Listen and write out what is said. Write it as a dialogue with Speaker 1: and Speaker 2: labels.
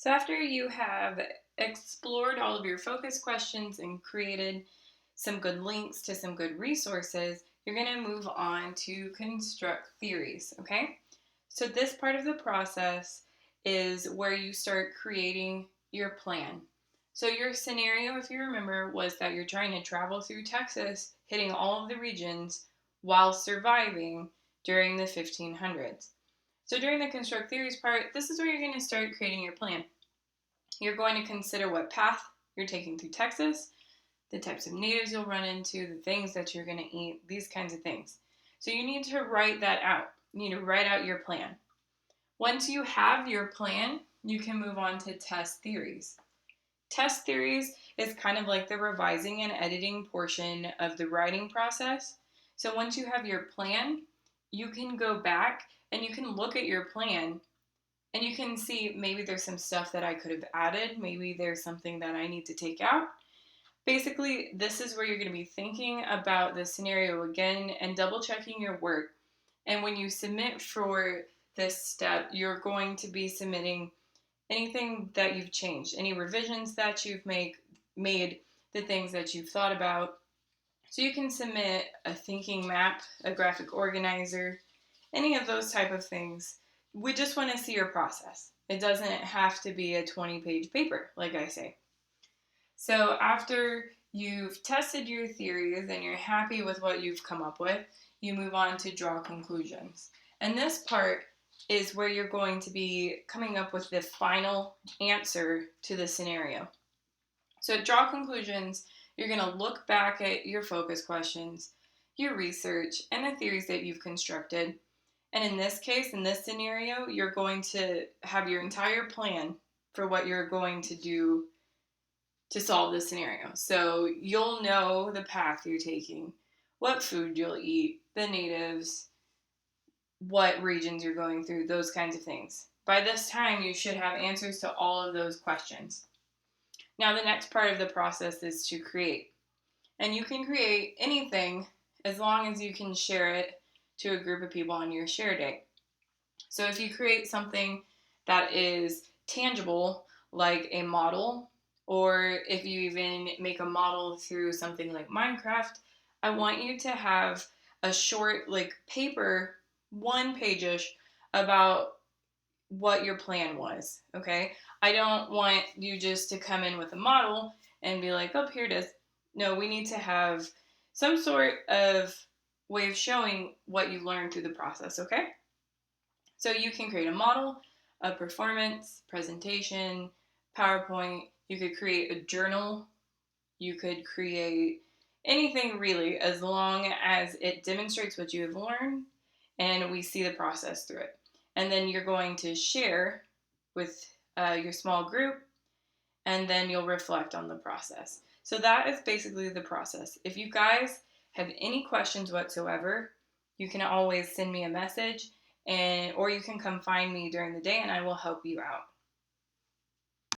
Speaker 1: So after you have explored all of your focus questions and created some good links to some good resources, you're going to move on to construct theories, okay? So this part of the process is where you start creating your plan. So your scenario, if you remember, was that you're trying to travel through Texas, hitting all of the regions while surviving during the 1500s. So during the construct theories part, this is where you're going to start creating your plan. You're going to consider what path you're taking through Texas, the types of natives you'll run into, the things that you're going to eat, these kinds of things. So you need to write that out. You need to write out your plan. Once you have your plan, you can move on to test theories. Test theories is kind of like the revising and editing portion of the writing process. So once you have your plan, you can go back and you can look at your plan and you can see maybe there's some stuff that I could have added. Maybe there's something that I need to take out. Basically, this is where you're going to be thinking about the scenario again and double checking your work. And when you submit for this step, you're going to be submitting anything that you've changed, any revisions that you've made, the things that you've thought about. So you can submit a thinking map, a graphic organizer, any of those type of things. We just want to see your process. It doesn't have to be a 20-page paper, like I say. So after you've tested your theories and you're happy with what you've come up with, you move on to draw conclusions. And this part is where you're going to be coming up with the final answer to the scenario. So at draw conclusions, you're going to look back at your focus questions, your research, and the theories that you've constructed. And in this case, in this scenario, you're going to have your entire plan for what you're going to do to solve this scenario. So you'll know the path you're taking, what food you'll eat, the natives, what regions you're going through, those kinds of things. By this time, you should have answers to all of those questions. Now, the next part of the process is to create. And you can create anything as long as you can share it to a group of people on your share day. So if you create something that is tangible, like a model, or if you even make a model through something like Minecraft, I want you to have a short, like paper, one page-ish about what your plan was, okay? I don't want you just to come in with a model and be like, oh, here it is. No, we need to have some sort of way of showing what you learned through the process, okay? So you can create a model, a performance, presentation, PowerPoint. You could create a journal. You could create anything really, as long as it demonstrates what you have learned and we see the process through it. And then you're going to share with your small group, and then you'll reflect on the process. So that is basically the process. If you guys have any questions whatsoever, you can always send me a message, or you can come find me during the day and I will help you out.